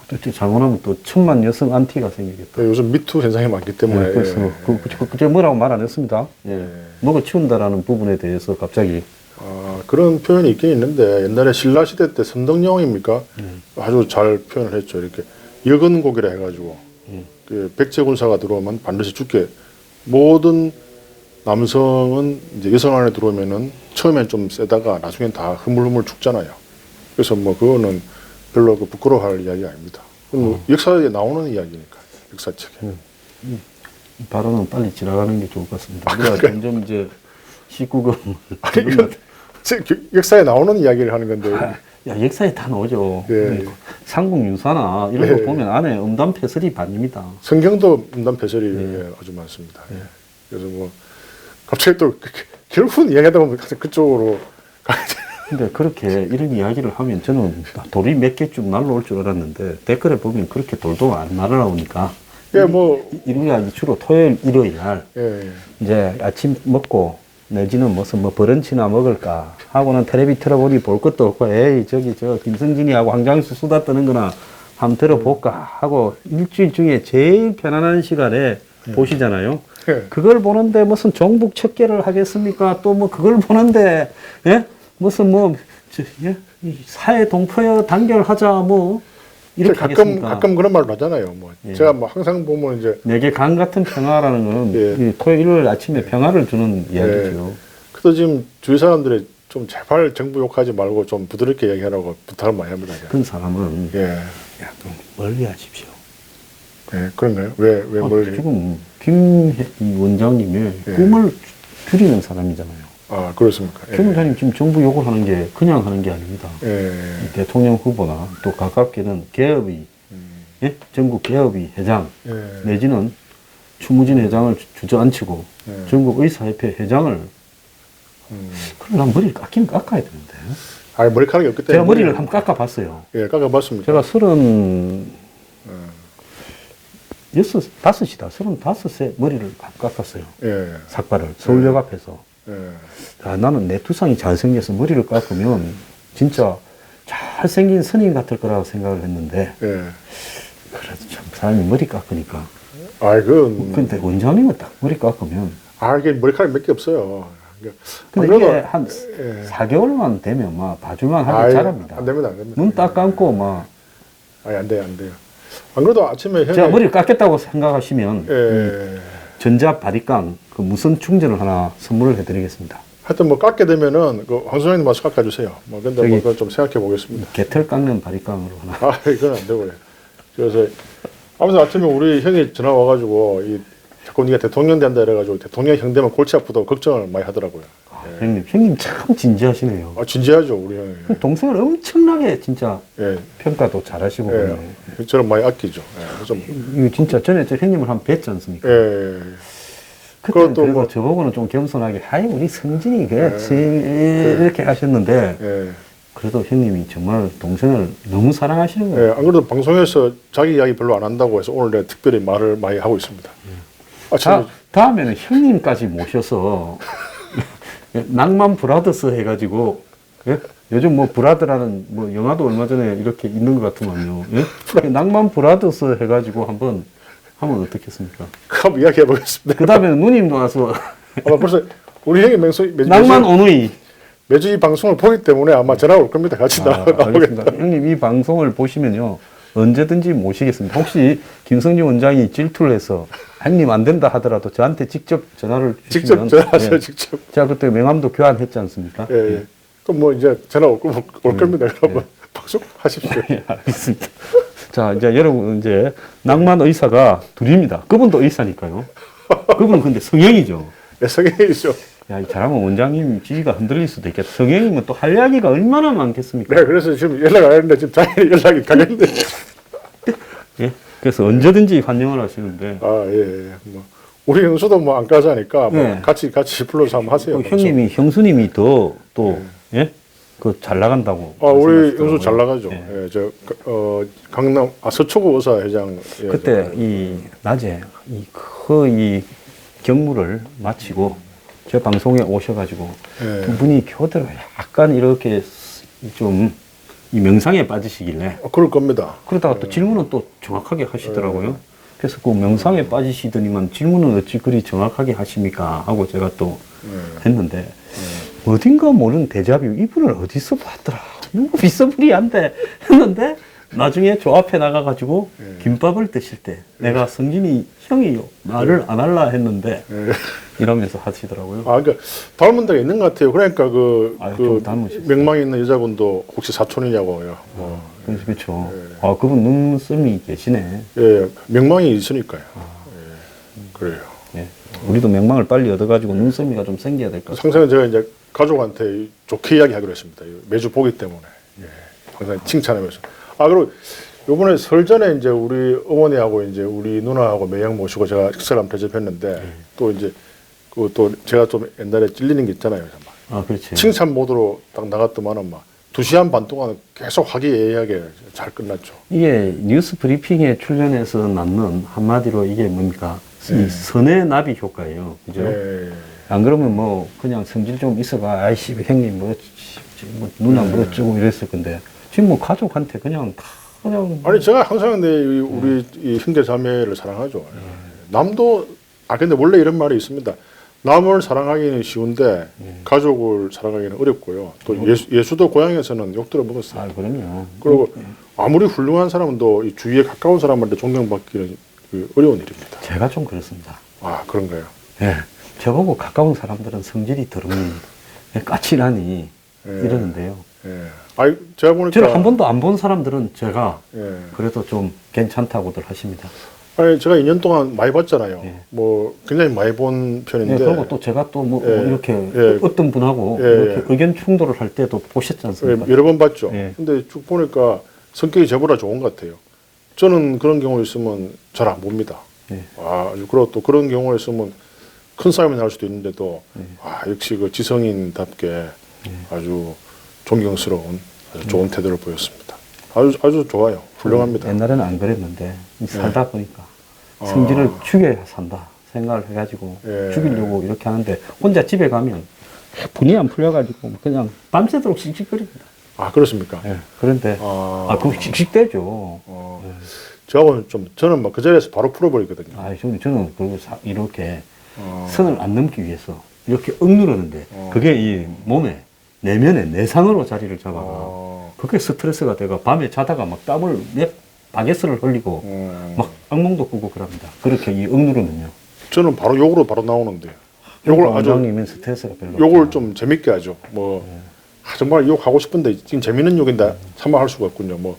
Speaker 1: 도대체 잘못하면 또 천만 여성 안티가 생기겠다.
Speaker 2: 요즘 미투 현상이 많기 때문에.
Speaker 1: 그래서 제가 뭐라고 말 안 했습니다. 먹어 치운다라는 부분에 대해서 갑자기.
Speaker 2: 그런 표현이 있긴 있는데 옛날에 신라 시대 때 선덕여왕입니까? 아주 잘 표현을 했죠. 이렇게 여근곡이라 해가지고 그 백제군사가 들어오면 반드시 죽게, 모든 남성은 이제 여성 안에 들어오면은 처음엔 좀 세다가 나중엔 다 흐물흐물 죽잖아요. 그래서 뭐 그거는 별로 부끄러워할 이야기 아닙니다. 역사에 나오는 이야기니까, 역사책에.
Speaker 1: 발언은 빨리 지나가는 게 좋을 것 같습니다. 우리가 점점 이제 19금
Speaker 2: 역사에 나오는 이야기를 하는 건데.
Speaker 1: 야, 역사에 다 나오죠.
Speaker 2: 예.
Speaker 1: 삼국유사나 이런 거 보면 안에 음담패설이 반입니다.
Speaker 2: 성경도 음담패설이 아주 많습니다. 그래서 뭐 갑자기 또 결국은 이야기하다 보면 그쪽으로 가야 돼요.
Speaker 1: 근데 그렇게 이런 이야기를 하면 저는 돌이 몇 개쯤 날라올 줄 알았는데 댓글에 보면 그렇게 돌도 안 날아오니까.
Speaker 2: 예, 뭐
Speaker 1: 우리가 주로 토요일, 일요일 날 이제 아침 먹고 내지는 무슨 뭐 브런치나 먹을까 하고는 텔레비 틀어보니 볼 것도 없고 에이 저기 저 김성진이하고 황장수 수다 떠는 거나 한번 들어볼까 하고 일주일 중에 제일 편안한 시간에 보시잖아요. 그걸 보는데 무슨 종북 척결을 하겠습니까? 또 뭐 그걸 보는데 무슨 뭐 사회 동포여 단결하자 뭐 이렇게
Speaker 2: 가끔 그런 말을 하잖아요. 뭐 제가 뭐 항상 보면 이제
Speaker 1: 내게 강 같은 평화라는 건 토요일 일요일 아침에 평화를 주는 이야기죠.
Speaker 2: 그래서 지금 주위 사람들이 좀 제발 정부 욕하지 말고 좀 부드럽게 얘기하라고 부탁을 많이 합니다.
Speaker 1: 그런 사람은 좀 멀리 하십시오.
Speaker 2: 그런가요? 왜 멀리?
Speaker 1: 지금 김 원장님의 꿈을 줄이는 사람이잖아요.
Speaker 2: 그렇습니까?
Speaker 1: 김 원장님 지금 정부 욕을 하는 게 그냥 하는 게 아닙니다. 대통령 후보나 또 가깝게는 개업이 전국 개업이 회장 내지는 추무진 회장을 주저앉히고 전국 의사협회 회장을 그럼 난 머리를 깎이면 깎아야 되는데.
Speaker 2: 머리카락이 없기 때문에.
Speaker 1: 제가 머리를 한번 깎아봤어요.
Speaker 2: 깎아봤습니다.
Speaker 1: 제가 35세 머리를 깎았어요. 삭발을 서울역 앞에서. 나는 내 투상이 잘생겨서 머리를 깎으면 진짜 잘생긴 스님 같을 거라고 생각을 했는데 그래도 참 사람이 머리 깎으니까 근데 원장님은 딱 머리 깎으면
Speaker 2: 이게 머리카락이 몇 개 없어요.
Speaker 1: 근데 이게 한 4개월만 되면 막 봐줄만 하게 자랍니다.
Speaker 2: 안 됩니다.
Speaker 1: 눈 딱 감고 막
Speaker 2: 안 돼요. 안 그래도 아침에
Speaker 1: 제가 머리를 깎겠다고 생각하시면 전자 바리깡 그 무선 충전을 하나 선물을 해드리겠습니다.
Speaker 2: 하여튼 뭐 깎게 되면은 그 황소장님 와서 깎아주세요. 뭐 근데 뭐 그걸 좀 생각해 보겠습니다.
Speaker 1: 개털 깎는 바리깡으로 하나.
Speaker 2: 이건 안 되고요. 그래서 아무튼 아침에 우리 형이 전화 와가지고 자꾸 네가 대통령 된다 이래가지고 대통령 형 되면 골치 아프다고 걱정을 많이 하더라고요.
Speaker 1: 형님 참 진지하시네요.
Speaker 2: 진지하죠 우리 형이.
Speaker 1: 동생을 엄청나게 진짜 평가도 잘하시고
Speaker 2: 저는 많이 아끼죠.
Speaker 1: 이거 진짜 전에 저 형님을 한번 뵀지 않습니까? 그때 그래도 저보고는 좀 겸손하게 우리 성진이 이렇게 하셨는데 그래도 형님이 정말 동생을 너무 사랑하시는 거예요.
Speaker 2: 안 그래도 방송에서 자기 이야기 별로 안 한다고 해서 오늘 내가 특별히 말을 많이 하고 있습니다.
Speaker 1: 다음에는 형님까지 모셔서 낭만 브라더스 해가지고 요즘 뭐 브라더라는 뭐 영화도 얼마 전에 이렇게 있는 것 같으면요. 낭만 브라더스 해가지고 한번 하면 어떻겠습니까?
Speaker 2: 한번 이야기해 보겠습니다.
Speaker 1: 그 다음에는 누님도 와서
Speaker 2: 벌써 우리 형이
Speaker 1: 낭만 오누이
Speaker 2: 매주 이 방송을 보기 때문에 아마 전화가 올 겁니다. 같이 나오겠다.
Speaker 1: 형님 이 방송을 보시면요 언제든지 모시겠습니다. 혹시 김성진 원장이 질투를 해서 형님 안 된다 하더라도 저한테 직접 전화를 주시면
Speaker 2: 직접 전화하세요. 직접.
Speaker 1: 제가 그때 명함도 교환했지 않습니까?
Speaker 2: 그럼 뭐 이제 전화 올 겁니다. 여러분 방송 하십시오.
Speaker 1: 알겠습니다. 자, 이제 여러분, 이제 낭만 의사가 둘입니다. 그분도 의사니까요. 그분은 근데 성형이죠.
Speaker 2: 성형이죠.
Speaker 1: 야, 잘하면 원장님 지위가 흔들릴 수도 있겠다. 성형이면 또 할 이야기가 얼마나 많겠습니까?
Speaker 2: 그래서 지금 연락 안 했는데 지금 당연히 연락이 가겠는데.
Speaker 1: 그래서 언제든지 환영을 하시는데.
Speaker 2: 뭐 우리 형수도 뭐 안 까자니까 뭐 같이 불러서 한번 하세요.
Speaker 1: 형님이, 형수님이 잘 나간다고.
Speaker 2: 우리 형수 잘 나가죠. 강남, 서초구 의사회장.
Speaker 1: 그때 낮에 이 경무를 마치고 제 방송에 오셔가지고 두 분이 교대로 약간 이렇게 좀 이 명상에 빠지시길래
Speaker 2: 그럴 겁니다.
Speaker 1: 그러다가 또 질문은 또 정확하게 하시더라고요. 그래서 그 명상에 빠지시더니만 질문은 어찌 그리 정확하게 하십니까? 하고 제가 또 했는데 어딘가 모르는 데자뷰 이분을 어디서 봤더라. 누구 비서불이한데 했는데 나중에 조 앞에 나가가지고 김밥을 드실 때 내가 성진이 형이요 말을 안 할라 했는데 이러면서 하시더라고요.
Speaker 2: 아, 그러니까 닮은 데가 있는 것 같아요. 그러니까 그
Speaker 1: 좀 닮으셨어요.
Speaker 2: 명망이 있는 여자분도 혹시 사촌이냐고요.
Speaker 1: 그렇죠. 아, 그분 눈썰미 계시네.
Speaker 2: 예, 명망이 있으니까요. 예, 그래요.
Speaker 1: 예. 우리도 명망을 빨리 얻어가지고 눈썰미가 좀 생겨야 될 것 같아요.
Speaker 2: 항상 제가 이제 가족한테 좋게 이야기하기로 했습니다. 매주 보기 때문에. 예, 항상 칭찬하면서. 아, 그리고 요번에 설 전에 이제 우리 어머니하고 이제 우리 누나하고 매형 모시고 제가 식사를 한번 대접했는데 또 이제 그 또 제가 좀 옛날에 찔리는 게 있잖아요.
Speaker 1: 아, 그렇지.
Speaker 2: 칭찬 모드로 딱 나갔더만은 막 2시간 반 동안 계속 화기애애하게 잘 끝났죠.
Speaker 1: 이게 뉴스 브리핑에 출연해서 낳는 한마디로 이게 뭡니까? 이 선의 나비 효과예요. 그죠?
Speaker 2: 예,
Speaker 1: 안 그러면 뭐 그냥 성질 좀 있어가 아이씨 형님 뭐 누나 뭐 어쩌고 이랬을 건데 지금 뭐 가족한테 그냥
Speaker 2: 아니 제가 항상 우리 이 형제 자매를 사랑하죠. 남도 근데 원래 이런 말이 있습니다. 남을 사랑하기는 쉬운데 가족을 사랑하기는 어렵고요. 또 예수도 고향에서는 욕 들어 먹었어요.
Speaker 1: 아, 그럼요.
Speaker 2: 그리고 아무리 훌륭한 사람은 또 이 주위에 가까운 사람한테 존경받기는 어려운 일입니다.
Speaker 1: 제가 좀 그렇습니다.
Speaker 2: 아, 그런가요?
Speaker 1: 예. 저보고 가까운 사람들은 성질이 더러니 까칠하니 이러는데요.
Speaker 2: 예. 아니 제가 보니까
Speaker 1: 저를 한 번도 안 본 사람들은 제가
Speaker 2: 예.
Speaker 1: 그래도 좀 괜찮다고들 하십니다.
Speaker 2: 아니 제가 2년 동안 많이 봤잖아요.
Speaker 1: 예.
Speaker 2: 뭐 굉장히 많이 본 편인데.
Speaker 1: 예, 그리고 또 제가 또 뭐
Speaker 2: 예.
Speaker 1: 이렇게
Speaker 2: 예.
Speaker 1: 어떤 분하고
Speaker 2: 예.
Speaker 1: 이렇게 의견 충돌을 할 때도 보셨지 않습니까?
Speaker 2: 여러 번 봤죠.
Speaker 1: 예.
Speaker 2: 근데 쭉 보니까 성격이 저보다 좋은 것 같아요. 저는 그런 경우 있으면 잘 안 봅니다.
Speaker 1: 예.
Speaker 2: 아, 그리고 또 그런 경우가 있으면 큰 싸움이 날 수도 있는데도 역시 그 지성인답게 아주 존경스러운 아주 좋은 태도를 보였습니다. 아주 좋아요. 훌륭합니다.
Speaker 1: 옛날에는 안 그랬는데 살다 보니까 성질을 죽여야 산다 생각을 해가지고
Speaker 2: 예.
Speaker 1: 죽이려고 이렇게 하는데 혼자 집에 가면 분이 안 풀려가지고 그냥 밤새도록 씩씩거립니다.
Speaker 2: 아, 그렇습니까?
Speaker 1: 예. 그런데 그거 씩씩대죠.
Speaker 2: 저는 막 그 자리에서 바로 풀어버리거든요.
Speaker 1: 저는 그리고 이렇게 선을 안 넘기 위해서 이렇게 억누르는데 그게 이 몸에 내면에 내상으로 자리를 잡아가 그게 스트레스가 돼가 밤에 자다가 막 땀을 바게스를 흘리고 막 악몽도 꾸고 그럽니다. 그렇게 이 억누르면요.
Speaker 2: 저는 바로 욕으로 바로 나오는데 욕을
Speaker 1: 원장님은 스트레스가 별로
Speaker 2: 욕을
Speaker 1: 없구나.
Speaker 2: 좀 재밌게 하죠. 뭐 정말 욕하고 싶은데 지금 재밌는 욕인데 참아할 수가 없군요. 뭐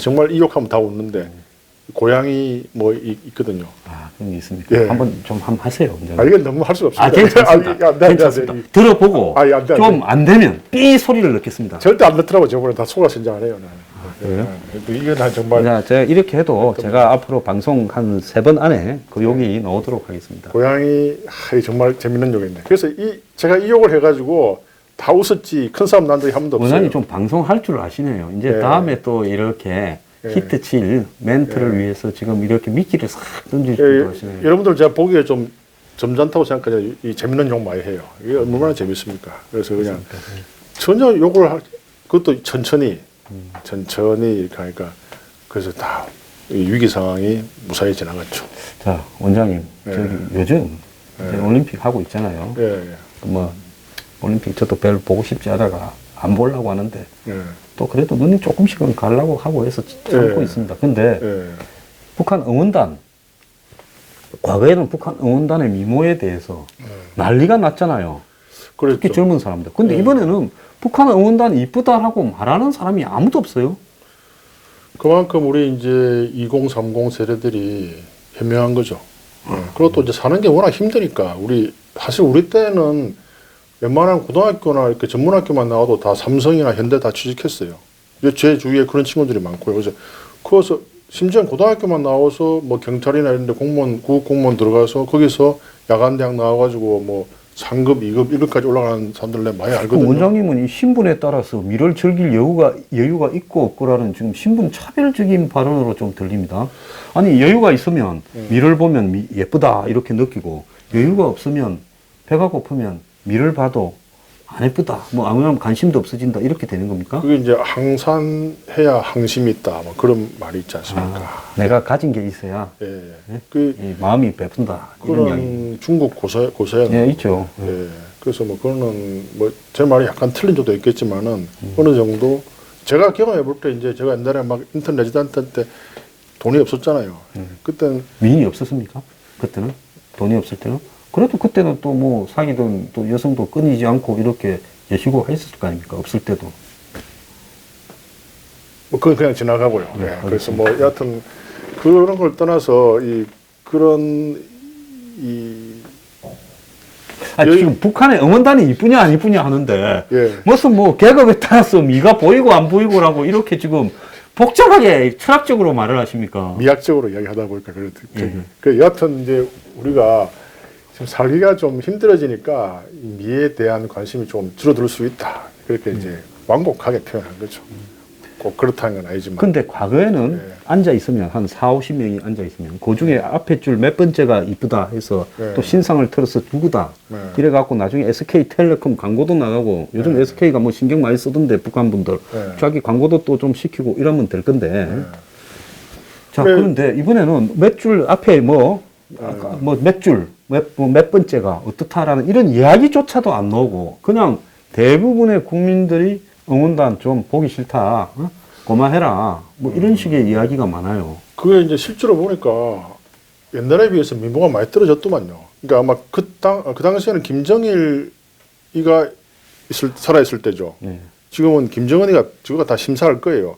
Speaker 2: 정말 이 욕하면 다 웃는데 고양이 뭐 있거든요.
Speaker 1: 그런 게 있습니까?
Speaker 2: 예.
Speaker 1: 한번 하세요. 원장님.
Speaker 2: 이건 너무 할 수가 없습니다.
Speaker 1: 괜찮습니다.
Speaker 2: 안 돼.
Speaker 1: 괜찮습니다. 들어보고
Speaker 2: 안 돼.
Speaker 1: 좀 안 되면 삐 소리를 넣겠습니다.
Speaker 2: 절대 안 넣더라고. 저번에 다 속아 신장을 해요.
Speaker 1: 그래요?
Speaker 2: 이건 난 정말
Speaker 1: 자, 제가 이렇게 해도 제가 앞으로 방송 한 3번 안에 그 욕이 나오도록 하겠습니다.
Speaker 2: 고양이 정말 재밌는 욕인데. 그래서 제가 이 욕을 해가지고 다 웃었지 큰 싸움 난 적이 한 번도 없어요.
Speaker 1: 원장님 좀 방송할 줄 아시네요. 이제 다음에 또 이렇게 히트 칠 멘트를 위해서 지금 이렇게 미끼를 싹 던질 줄 아시네요.
Speaker 2: 여러분들 제가 보기에 좀 점잖다고 생각하죠. 이 재밌는 욕 많이 해요. 이게 얼마나 재밌습니까? 그래서 그냥 전혀 욕을 그것도 천천히 이렇게 하니까 그래서 다 위기 상황이 무사히 지나갔죠.
Speaker 1: 자, 원장님, 저기 요즘 올림픽 하고 있잖아요. 뭐 올림픽 저도 별로 보고 싶지 않아가 안 보려고 하는데 또 그래도 눈이 조금씩은 가려고 하고 해서 참고 있습니다. 근데 북한 응원단 과거에는 북한 응원단의 미모에 대해서 난리가 났잖아요.
Speaker 2: 그렇죠.
Speaker 1: 특히 젊은 사람들. 근데 이번에는 북한 응원단이 이쁘다라고 말하는 사람이 아무도 없어요.
Speaker 2: 그만큼 우리 이제 2030 세대들이 현명한 거죠. 그리고 또 이제 사는 게 워낙 힘드니까 사실 우리 때는 웬만한 고등학교나 이렇게 전문학교만 나와도 다 삼성이나 현대 다 취직했어요. 제 주위에 그런 친구들이 많고요. 그래서 심지어 고등학교만 나와서 뭐 경찰이나 이런 데 구급 공무원 들어가서 거기서 야간대학 나와가지고 뭐 상급, 2급, 1급까지 올라가는 사람들 내가 많이 알거든요.
Speaker 1: 원장님은 이 신분에 따라서 미를 즐길 여유가 있고 없고라는 지금 신분 차별적인 발언으로 좀 들립니다. 아니, 여유가 있으면 미를 보면 예쁘다 이렇게 느끼고 여유가 없으면 배가 고프면 미를 봐도 안 예쁘다. 뭐 아무나 관심도 없어진다. 이렇게 되는 겁니까?
Speaker 2: 그게 이제 항산해야 항심이 있다. 뭐 그런 말이 있지 않습니까?
Speaker 1: 내가 가진 게 있어야
Speaker 2: 예.
Speaker 1: 예?
Speaker 2: 그
Speaker 1: 이 마음이 베푼다. 이런 이야기.
Speaker 2: 그런 중국 고서야.
Speaker 1: 예, 있죠.
Speaker 2: 예. 그래서 뭐 그거는 뭐 제 말이 약간 틀린 점도 있겠지만은 어느 정도 제가 경험해 볼 때 이제 제가 옛날에 막 인턴 레지던트 때 돈이 없었잖아요. 그때는
Speaker 1: 미인이 없었습니까? 그때는 돈이 없을 때는 그래도 그때는 또 뭐 사귀던 또 여성도 끊이지 않고 이렇게 계시고 했을 거 아닙니까? 없을 때도.
Speaker 2: 뭐 그건 그냥 지나가고요.
Speaker 1: 네,
Speaker 2: 예. 그래서 뭐 여하튼 그런 걸 떠나서
Speaker 1: 지금 북한의 응원단이 이쁘냐 안 이쁘냐 하는데
Speaker 2: 예.
Speaker 1: 무슨 뭐 계급에 따라서 미가 보이고 안 보이고라고 이렇게 지금 복잡하게 철학적으로 말을 하십니까?
Speaker 2: 미학적으로 이야기하다 보니까 그렇게.
Speaker 1: 예.
Speaker 2: 그 여하튼 이제 우리가 지금 살기가 좀 힘들어지니까 이 미에 대한 관심이 좀 줄어들 수 있다. 그렇게 이제 완곡하게 표현한 거죠. 꼭 그렇다는 건 아니지만.
Speaker 1: 근데 과거에는
Speaker 2: 예.
Speaker 1: 앉아 있으면 한 4, 50명이 앉아 있으면 그 중에 앞에 줄 몇 번째가 이쁘다 해서
Speaker 2: 예.
Speaker 1: 또 신상을 틀어서 누구다
Speaker 2: 예.
Speaker 1: 이래갖고 나중에 SK텔레콤 광고도 나가고 요즘 SK가 뭐 신경 많이 쓰던데 북한 분들
Speaker 2: 예.
Speaker 1: 자기 광고도 또 좀 시키고 이러면 될 건데 자
Speaker 2: 그래.
Speaker 1: 그런데 이번에는 몇 줄 앞에 뭐 아까 뭐 몇 줄 몇 번째가 어떻다라는 이런 이야기조차도 안 나오고 그냥 대부분의 국민들이 응원단 좀 보기 싫다 어? 고마해라 뭐 이런 식의 이야기가 많아요.
Speaker 2: 그게 이제 실제로 보니까 옛날에 비해서 민보가 많이 떨어졌더만요. 그러니까 아마 그 당시에는 김정일이가 살아있을 때죠.
Speaker 1: 예.
Speaker 2: 지금은 김정은이가 저거가 다 심사할 거예요.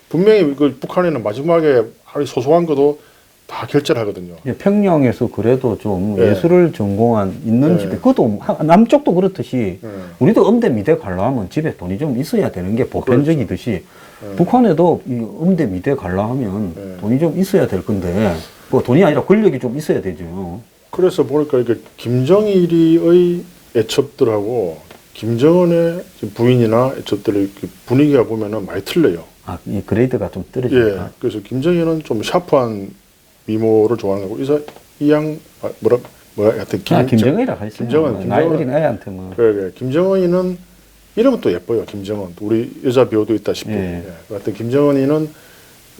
Speaker 2: 분명히 그 북한에는 마지막에 아주 소소한 것도 다 결제를 하거든요.
Speaker 1: 예, 평양에서 그래도 좀
Speaker 2: 예.
Speaker 1: 예술을 전공한 있는
Speaker 2: 예.
Speaker 1: 집에 그것도 남쪽도 그렇듯이
Speaker 2: 예.
Speaker 1: 우리도 음대 미대 가려면 집에 돈이 좀 있어야 되는 게 보편적이듯이
Speaker 2: 예.
Speaker 1: 북한에도 이 음대 미대 가려면
Speaker 2: 예.
Speaker 1: 돈이 좀 있어야 될 건데 뭐 돈이 아니라 권력이 좀 있어야 되죠.
Speaker 2: 그래서 보니까 이게 김정일이의 애첩들하고 김정은의 부인이나 애첩들의 분위기가 보면은 많이 틀려요.
Speaker 1: 아, 이 그레이드가 좀
Speaker 2: 예.
Speaker 1: 떨어지니까.
Speaker 2: 그래서 김정일은 좀 샤프한 미모를 좋아하는 거고, 하여튼
Speaker 1: 김정은이라 하셨어요.
Speaker 2: 김정은.
Speaker 1: 나이 어린 애한테 뭐.
Speaker 2: 그래. 김정은이는 이름은 또 예뻐요. 김정은. 우리 여자 배우도 있다시피.
Speaker 1: 예.
Speaker 2: 하여튼 김정은이는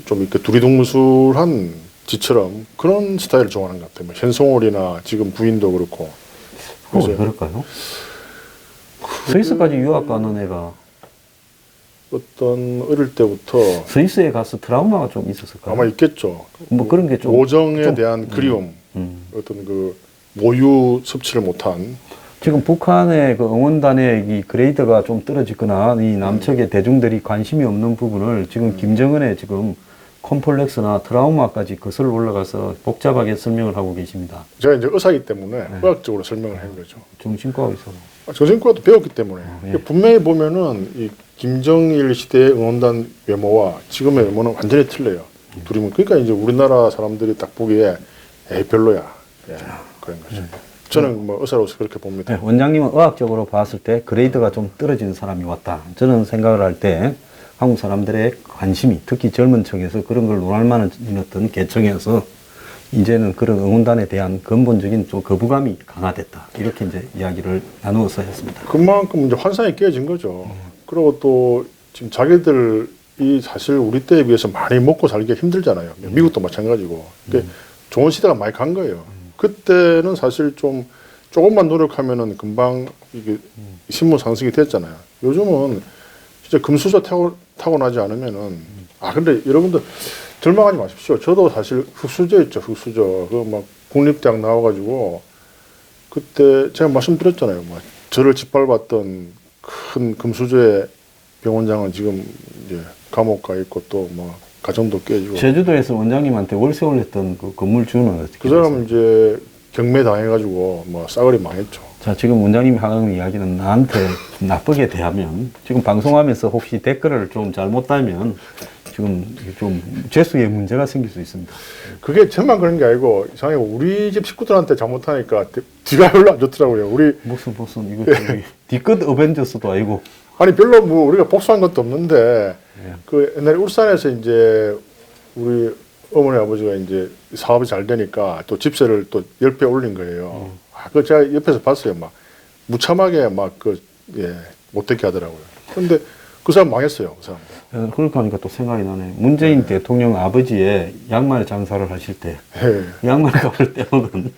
Speaker 2: 좀 이렇게 두리둥무술한 지처럼 그런 스타일을 좋아하는 것 같아요. 뭐 현송월이나 지금 부인도 그렇고.
Speaker 1: 왜 그럴까요? 스위스까지 유학 가는 애가
Speaker 2: 어떤 어릴 때부터
Speaker 1: 스위스에 가서 트라우마가 좀 있었을까요?
Speaker 2: 아마 있겠죠.
Speaker 1: 뭐 그런 게 좀
Speaker 2: 오정에
Speaker 1: 좀-
Speaker 2: 대한 그리움,
Speaker 1: 음.
Speaker 2: 어떤 그 모유 섭취를 못한.
Speaker 1: 지금 북한의 그 응원단의 이 그레이드가 좀 떨어지거나 이 남측의 대중들이 관심이 없는 부분을 지금 김정은의 지금 콤플렉스나 트라우마까지 거슬러 올라가서 복잡하게 설명을 하고 계십니다.
Speaker 2: 제가 이제 의사이기 때문에 의학적으로 설명을 한 거죠.
Speaker 1: 정신과 의사로.
Speaker 2: 정신과도 배웠기 때문에
Speaker 1: 예.
Speaker 2: 분명히 보면은 이 김정일 시대의 응원단 외모와 지금의 외모는 완전히 틀려요. 둘이 그러니까 이제 우리나라 사람들이 딱 보기에 에이 별로야. 예, 그런 거죠. 저는 뭐 의사로서 그렇게 봅니다.
Speaker 1: 네, 원장님은 의학적으로 봤을 때 그레이드가 좀 떨어지는 사람이 왔다. 저는 생각을 할 때 한국 사람들의 관심이 특히 젊은 층에서 그런 걸 논할 만한 어떤 계층에서 이제는 그런 응원단에 대한 근본적인 좀 거부감이 강화됐다. 이렇게 이제 이야기를 나누어서 했습니다.
Speaker 2: 그만큼 이제 환상이 깨어진 거죠. 그리고 또 지금 자기들이 사실 우리 때에 비해서 많이 먹고 살기가 힘들잖아요. 미국도 마찬가지고. 그러니까 좋은 시대가 많이 간 거예요. 그때는 사실 좀 조금만 노력하면은 금방 이게 신분 상승이 됐잖아요. 요즘은 진짜 금수저 타고나지 않으면은 근데 여러분들 절망하지 마십시오. 저도 사실 흑수저였죠. 흑수저. 그 막 국립대학 나와가지고 그때 제가 말씀드렸잖아요. 막 저를 짓밟았던 큰 금수저의 병원장은 지금 이제 감옥 가 있고 또 뭐 가정도 깨지고.
Speaker 1: 제주도에서 원장님한테 월세 올렸던 그 건물 주는 어떻게
Speaker 2: 그 사람은 이제 경매 당해가지고 뭐 싸그리 망했죠.
Speaker 1: 자, 지금 원장님이 하는 이야기는 나한테 나쁘게 대하면 지금 방송하면서 혹시 댓글을 좀 잘못 달면 지금 좀 재수에 문제가 생길 수 있습니다.
Speaker 2: 그게 저만 그런 게 아니고 이상하게 우리 집 식구들한테 잘못하니까 뒤가 별로 안 좋더라고요. 우리
Speaker 1: 무슨 이거 저기 뒤끝 어벤져스도 아니고
Speaker 2: 아니 별로 뭐 우리가 복수한 것도 없는데
Speaker 1: 예.
Speaker 2: 그 옛날에 울산에서 이제 우리 어머니 아버지가 이제 사업이 잘 되니까 또 집세를 또 10배 올린 거예요. 그거 제가 옆에서 봤어요. 막 무참하게 막 그 예, 못되게 하더라고요. 근데 그 사람 망했어요, 그 사람.
Speaker 1: 그러니까 하니까 또 생각이 나네. 문재인 대통령 아버지의 양말 장사를 하실 때 양말 값을 떼먹은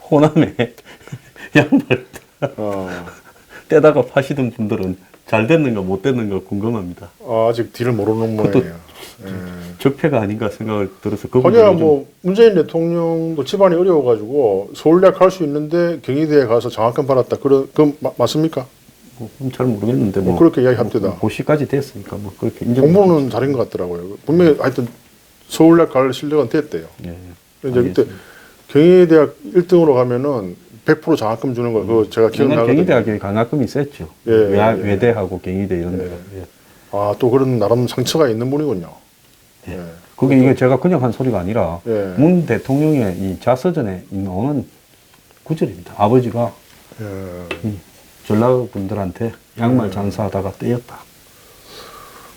Speaker 1: 호남에 양말 떼다가 파시던 분들은 잘 됐는가 못 됐는가 궁금합니다.
Speaker 2: 아직 뒤를 모르는 모양이에요.
Speaker 1: 적폐가 아닌가 생각을 들어서
Speaker 2: 아니야, 뭐 문재인 대통령도 집안이 어려워가지고 서울대학 갈 수 있는데 경희대에 가서 장학금 받았다. 그 맞습니까?
Speaker 1: 잘 모르겠는데 뭐
Speaker 2: 그렇게 이야기합니다.
Speaker 1: 고시까지 됐으니까 뭐 그렇게 인정.
Speaker 2: 공부는 잘한 것 같더라고요. 분명히 하여튼 서울대학 갈 실력은 됐대요.
Speaker 1: 예.
Speaker 2: 이제 그때 경희대학 1등으로 가면은 100% 장학금 주는 거 그거 제가 기억나거든요.
Speaker 1: 경희대학에 강학금이 셌죠.
Speaker 2: 예,
Speaker 1: 외대하고 경희대 이런 데가. 예.
Speaker 2: 아, 또 그런 나름 상처가 있는 분이군요.
Speaker 1: 예.
Speaker 2: 예.
Speaker 1: 그게 이게 제가 그냥 한 소리가 아니라
Speaker 2: 예.
Speaker 1: 문 대통령의 이 자서전에 나오는 구절입니다. 아버지가
Speaker 2: 예.
Speaker 1: 전라도 분들한테 양말 장사하다가 떼였다.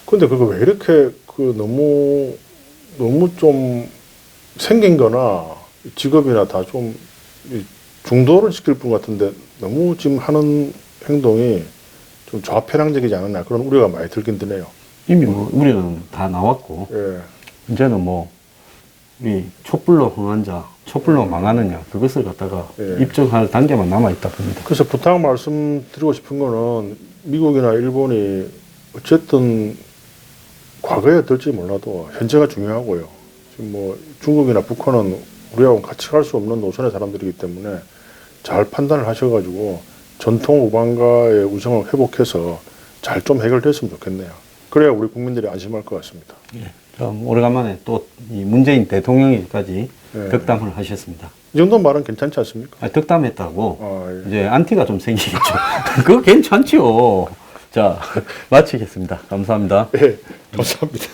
Speaker 2: 근데 그거 왜 이렇게 그 너무 좀 생긴 거나 직업이나 다 좀 중도를 시킬 분 같은데 너무 지금 하는 행동이 좀 좌편향적이지 않았나 그런 우려가 많이 들긴 드네요.
Speaker 1: 이미 뭐 우리는 다 나왔고
Speaker 2: 예.
Speaker 1: 이제는 뭐 우리 촛불로 흥한 자, 촛불로 망하느냐 그것을 갖다가 입증할 단계만 남아 있다 봅니다.
Speaker 2: 그래서 부탁 말씀드리고 싶은 거는 미국이나 일본이 어쨌든 과거에 어떨지 몰라도 현재가 중요하고요. 지금 뭐 중국이나 북한은 우리하고 같이 갈 수 없는 노선의 사람들이기 때문에 잘 판단을 하셔가지고 전통 우방과의 우정을 회복해서 잘 좀 해결됐으면 좋겠네요. 그래야 우리 국민들이 안심할 것 같습니다.
Speaker 1: 예. 좀 오래간만에 또 이 문재인 대통령에까지 덕담을 하셨습니다.
Speaker 2: 이 정도 말은 괜찮지 않습니까?
Speaker 1: 덕담했다고 이제 안티가 좀 생기겠죠. 그거 괜찮죠. 자, 마치겠습니다. 감사합니다.
Speaker 2: 네, 감사합니다.